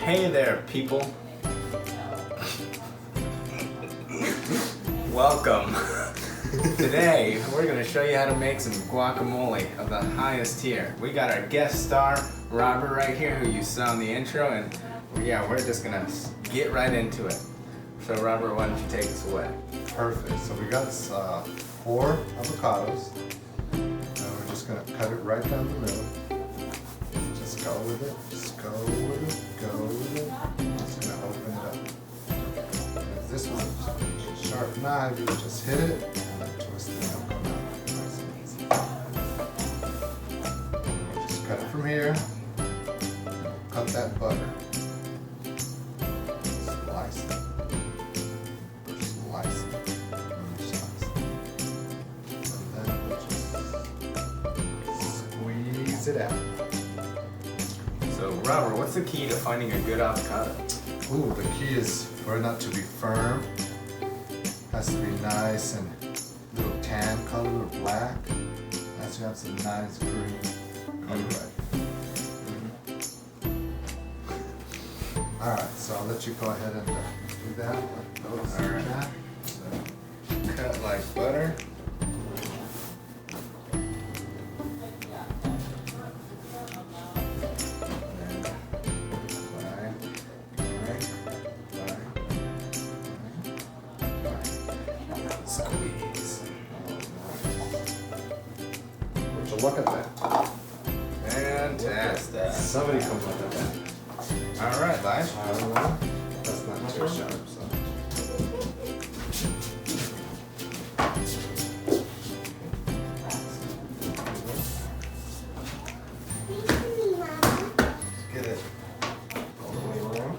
Hey there, people. Welcome. Today, we're going to show you how to make some guacamole of the highest tier. We got our guest star, Robert, right here, who you saw in the intro, and yeah, we're just going to get right into it. So Robert, why don't you take us away? Perfect. So we got 4 avocados, and we're just going to cut it right down the middle. Just go with it, just go with it, go with it. Just going to open it up. If this one's a sharp knife, you just hit it and then twist it and it'll come out nice and easy. Just cut it from here. Cut that butter. Slice it. Slice it. Slice it. And then we'll just squeeze it out. So Robert, what's the key to finding a good avocado? Ooh, the key is for it not to be firm. Has to be nice and little tan color or black. Has to have some nice green color right. Alright, so I'll let you go ahead and do that. Those All right. that. So, cut like butter. Squeeze. Would you look at that? Fantastic. Somebody comes up with that. All right, Lige. I don't know. That's not too sharp, so. Get it all the way around.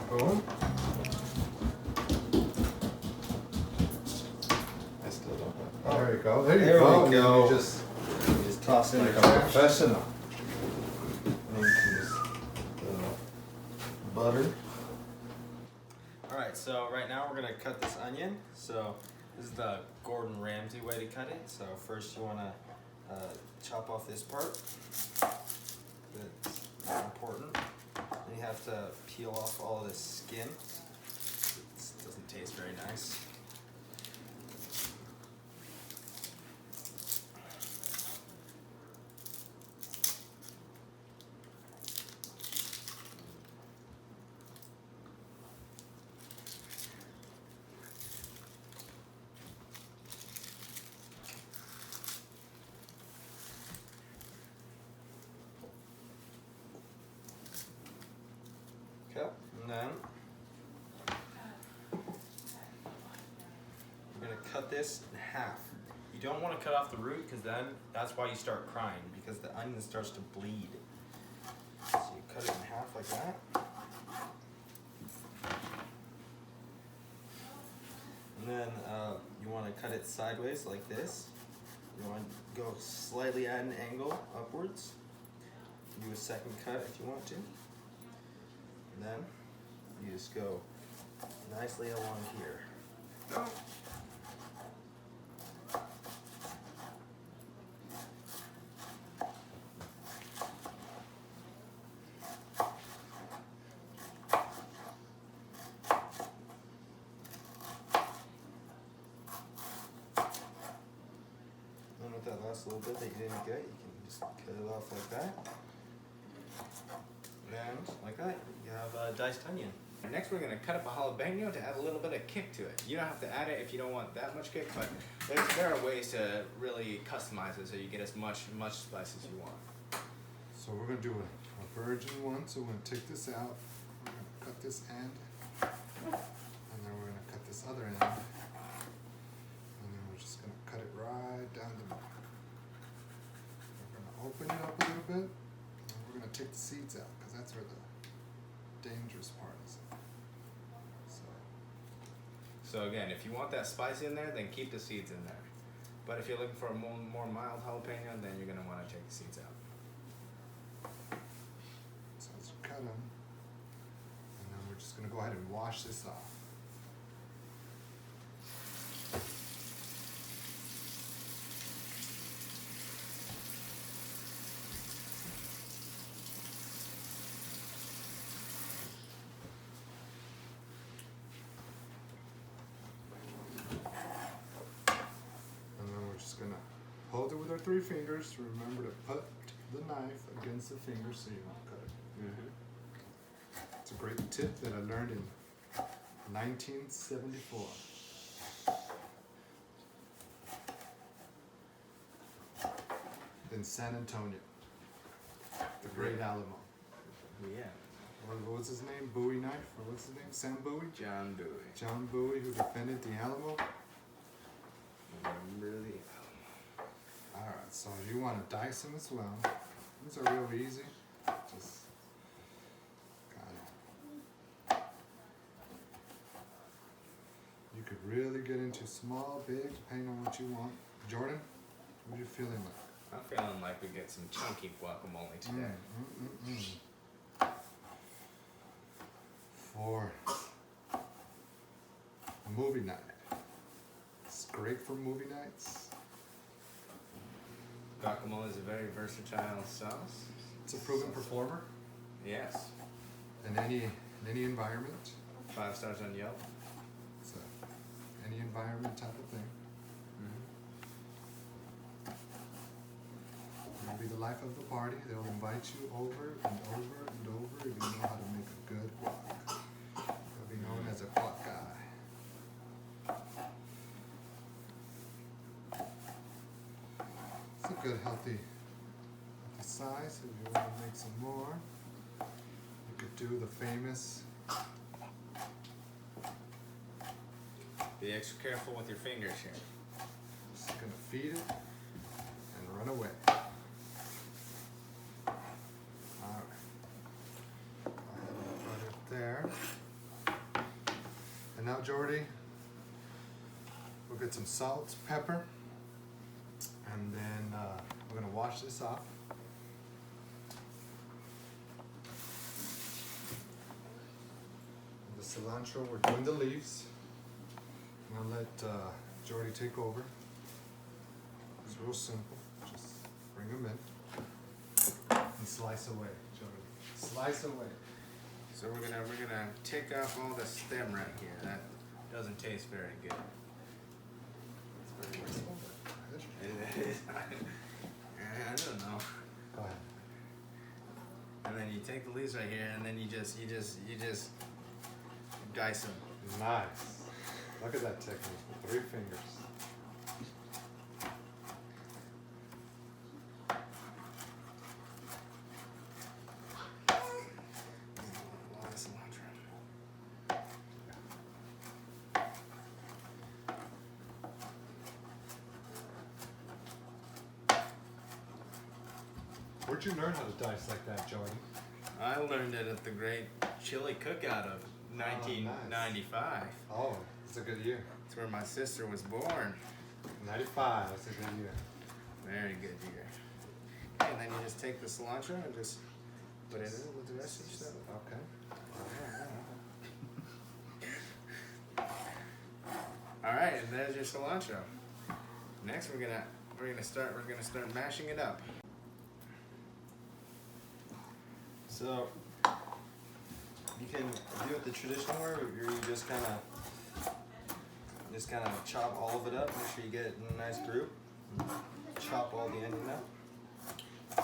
Boom. I still don't have. Oh, there you go. There you There go. we go. You just Toss it like a professional. And you can just butter. Alright, so right now we're going to cut this onion. So this is the Gordon Ramsay way to cut it. So first you want to chop off this part. That's not important. Then you have to peel off all of this skin. This doesn't taste very nice. And then we're going to cut this in half. You don't want to cut off the root because then that's why you start crying, because the onion starts to bleed. So you cut it in half like that. And then you want to cut it sideways like this. You want to go slightly at an angle upwards. Do a second cut if you want to. And then you just go nicely along here. And with that last little bit that you didn't get, you can just cut it off like that. And like that, you have a diced onion. Next we're going to cut up a jalapeno to add a little bit of kick to it. You don't have to add it if you don't want that much kick, but there are ways to really customize it so you get as much spice as you want. So we're going to do a virgin one. So we're going to take this out. We're going to cut this end. And then we're going to cut this other end. And then we're just going to cut it right down the middle. We're going to open it up a little bit. And we're going to take the seeds out because that's where the dangerous part is. So again, if you want that spice in there, then keep the seeds in there. But if you're looking for a more mild jalapeno, then you're going to want to take the seeds out. So let's cut them. And then we're just going to go ahead and wash this off. hold it with our 3 fingers. Remember to put the knife against the finger so you don't cut it. Mm-hmm. It's a great tip that I learned in 1974. In San Antonio, the Great Alamo. Yeah. What was his name? Bowie knife? Or what's his name? Sam Bowie? John Bowie. John Bowie, who defended the Alamo. Remember the Alright, so you want to dice them as well. These are real easy. Just got it. You could really get into small, big, depending on what you want. Jordan, what are you feeling like? I'm feeling like we get some chunky guacamole today. For a movie night. It's great for movie nights. Guacamole is a very versatile sauce. It's a proven performer Yes. in any environment. 5 stars on Yelp. It's any environment type of thing. It'll be the life of the party. They'll invite you over and over and over if you know how to make a good guac. You'll be known as a guac guy. It's a good healthy size. If you want to make some more, you could do the famous. Be extra careful with your fingers here. Just gonna feed it and run away. There. And now, Jordy, we'll get some salt, pepper, and then we're gonna wash this off. The cilantro, we're doing the leaves. I'm gonna let Jordy take over. It's real simple. Just bring them in and slice away, Jordy. Slice away. So we're gonna take off all the stem right here. That doesn't taste very good. It's very wasteful, but it is. I don't know. Go ahead. And then you take the leaves right here, and then you just dice them. Nice. Look at that technique with 3 fingers. A lot of cilantro. Where'd you learn how to dice like that, Jordan? I learned it at the Great Chili Cookout of 1995. Oh, it's a good year. It's where my sister was born. 95, that's a good year. Very good year. Okay, and then you just take the cilantro and just put it in with the rest of your stuff. Okay. All right, and there's your cilantro. Next, we're gonna start mashing it up. So you can do it the traditional way, where you just kind of chop all of it up. Make sure you get it in a nice group. Chop all the onion up.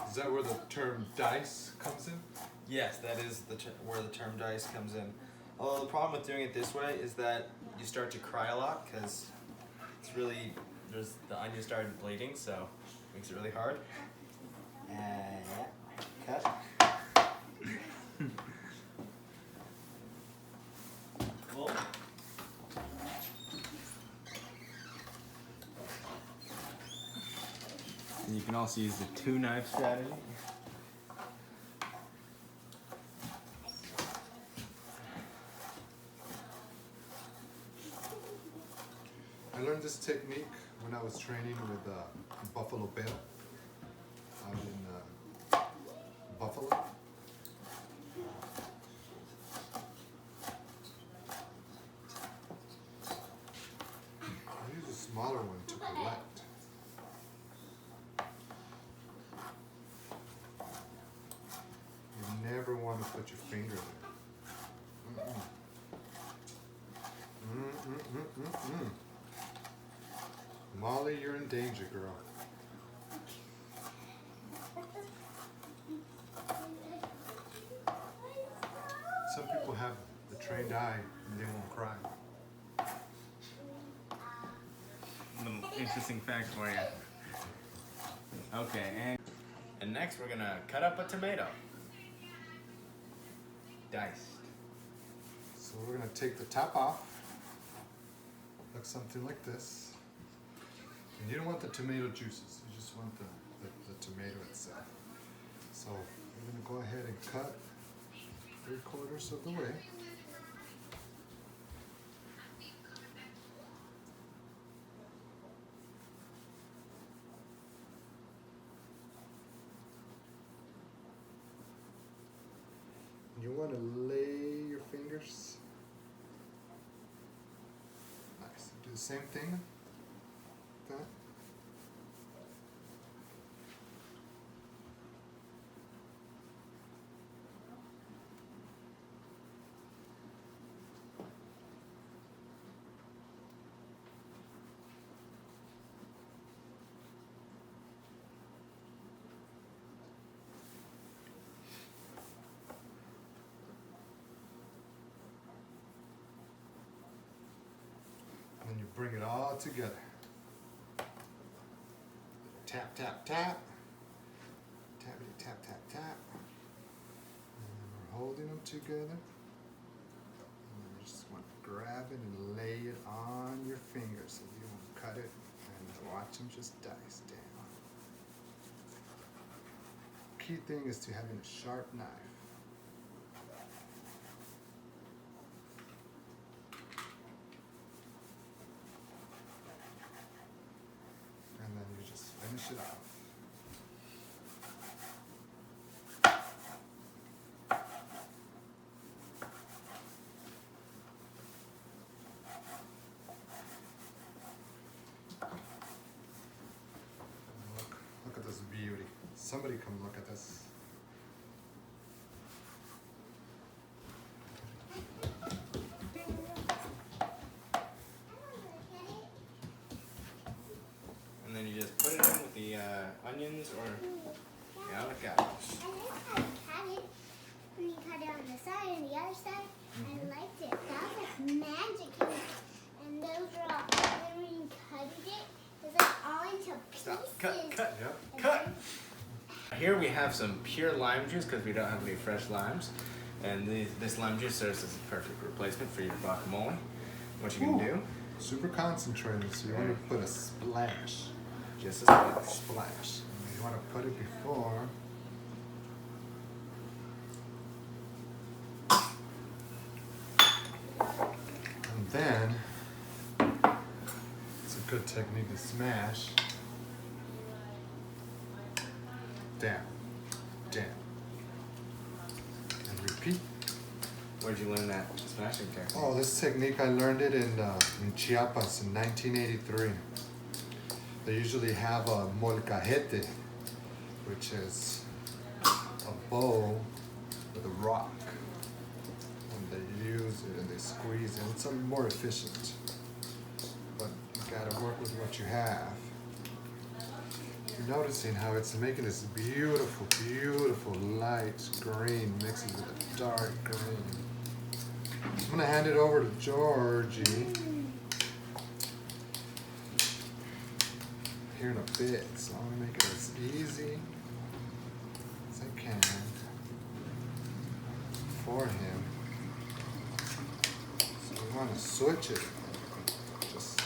Is that where the term dice comes in? Yes, that is where the term dice comes in. Although the problem with doing it this way is that you start to cry a lot because the onion started bleeding, so it makes it really hard. And cut. Cool. And you can also use the 2-knife strategy. I learned this technique when I was training with Buffalo Bill out in Buffalo. I use a smaller one to collect. You never want to put your finger there. Molly, you're in danger, girl. die and they won't cry. Little interesting fact for you. Okay, and next we're gonna cut up a tomato. Diced. So we're gonna take the top off. Looks something like this. And you don't want the tomato juices, you just want the tomato itself. So we're gonna go ahead and cut 3/4 of the way. You want to lay your fingers. Nice. Do the same thing. That. And you bring it all together. Tap, tap, tap. Tappity, tap, tap, tap. And then we're holding them together. And then you just want to grab it and lay it on your fingers so you won't cut it and watch them just dice down. Key thing is to having a sharp knife. And then you just finish it off. Look at this beauty. Somebody come look at this. And then you just put it in with the onions or the avocados. I like how you cut it when you cut it on the side and the other side. I liked it. That was like magic. And those were all, then when you cut it was like all into pieces. Stop. Cut. Yep. And Cut. then- Here we have some pure lime juice because we don't have any fresh limes. And this lime juice serves as a perfect replacement for your guacamole. What you can do, Super concentrated, so you want to put a splash. just a splash. Splash. And you want to put it before. And then, it's a good technique to smash. Down, down. And repeat. Where'd you learn that smashing technique? Oh, this technique, I learned it in Chiapas in 1983. They usually have a molcajete, which is a bowl with a rock. And they use it and they squeeze it. It's more efficient. But you gotta work with what you have. You're noticing how it's making this beautiful, beautiful light green mixes with a dark green. I'm gonna hand it over to Georgie here in a bit, so I'm gonna make it as easy as I can for him. So we want to switch it, just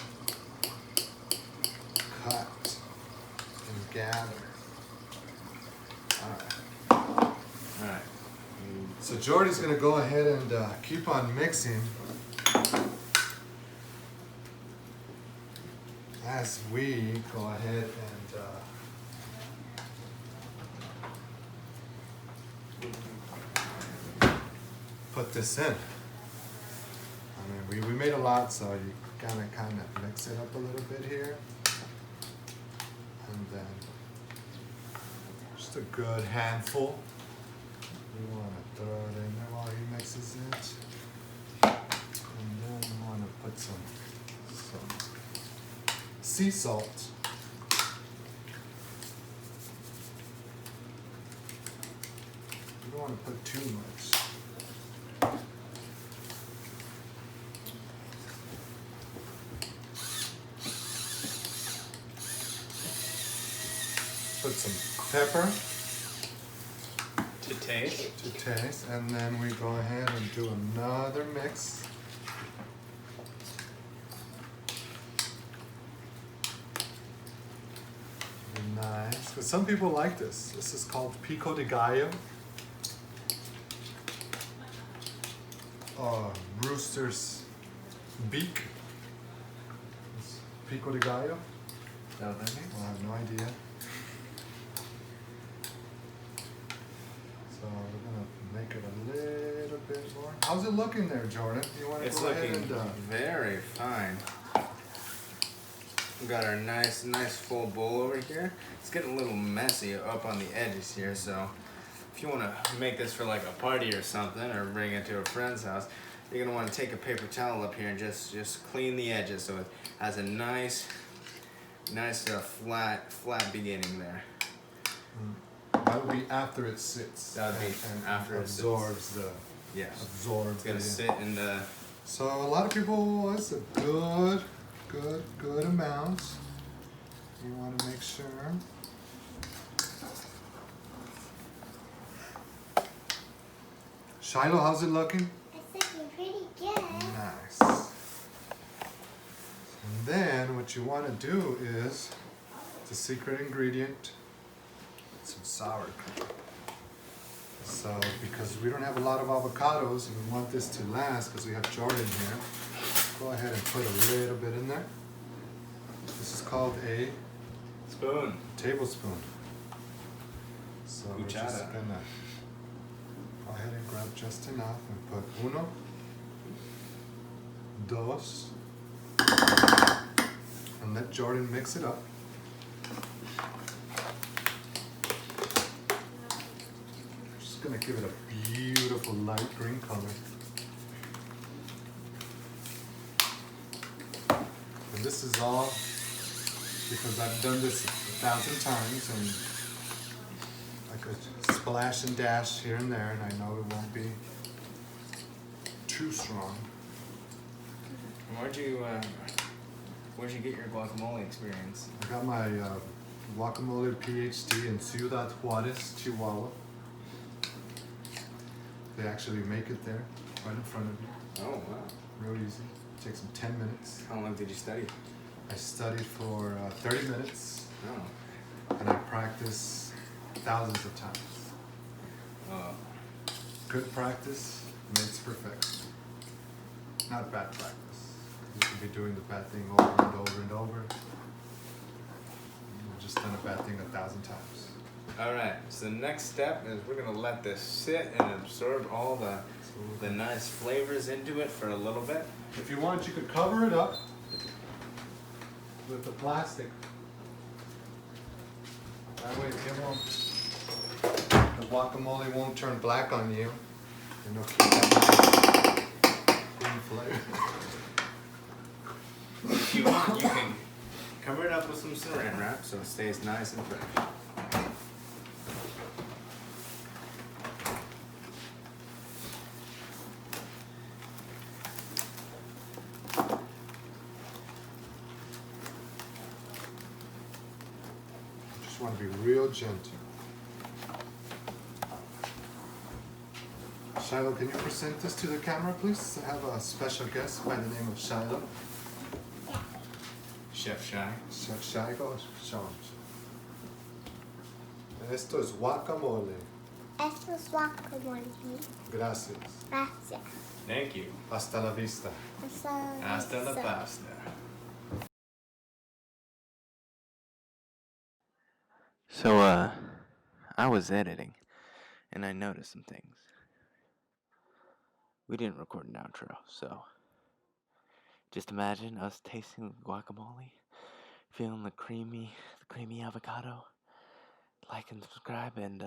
cut and gather. Alright. So Jordy's gonna go ahead and keep on mixing as we go ahead and put this in. I mean, we made a lot, so you kind of mix it up a little bit here, and then just a good handful. We want to throw it in there while he mixes it. And then we want to put some sea salt. We don't want to put too much. some pepper To taste. to taste, and then we go ahead and do another mix. Nice, because some people like this. This is called pico de gallo. Rooster's beak. It's pico de gallo. Is that what that means? Well, I have no idea. So we're gonna make it a little bit more. How's it looking there, Jordan? You want to It's go looking ahead and very fine. We got our nice full bowl over here. It's getting a little messy up on the edges here, so if you want to make this for like a party or something, or bring it to a friend's house, you're gonna want to take a paper towel up here and just clean the edges so it has a nice flat beginning there. that would be after it sits. That would be and after it sits. absorbs the Yes. absorbs. It's gonna the- sit in the. So a lot of people, it's a good amount. You want to make sure. Shiloh, how's it looking? It's looking pretty good. Nice. And then what you want to do is the secret ingredient, some sour cream. So because we don't have a lot of avocados and we want this to last because we have Jordan here, go ahead and put a little bit in there. This is called a Spoon. tablespoon. So we're just Cuchara. gonna go ahead and grab just enough and put uno, dos, and let Jordan mix it up. Just gonna give it a beautiful light green color. And this is all because I've done this 1,000 times and I could splash and dash here and there, and I know it won't be too strong. Where'd you get your guacamole experience? I got my guacamole PhD in Ciudad Juarez, Chihuahua. They actually make it there, right in front of you. Oh wow. Real easy. Takes them 10 minutes. How long did you study? I studied for 30 minutes, Oh. and I practiced thousands of times. Good practice makes perfect. Not bad practice. You could be doing the bad thing over and over and over. You've just done a bad thing 1,000 times. All right. So the next step is we're gonna let this sit and absorb all the nice flavors into it for a little bit. If you want, you could cover it up with the plastic. That way it won't, the guacamole won't turn black on you. And it'll keep that green flavor. If you want, you can cover it up with some saran wrap so it stays nice and fresh. Just want to be real gentle. Shiloh, can you present this to the camera, please? I have a special guest by the name of Shiloh. Chef Shy. Chef Shiloh, show him. Esto es guacamole. Esto es guacamole. Gracias. Gracias. Thank you. Hasta la vista. Hasta la pasta. So, I was editing, and I noticed some things. We didn't record an outro, so just imagine us tasting guacamole, feeling the creamy avocado. Like and subscribe, and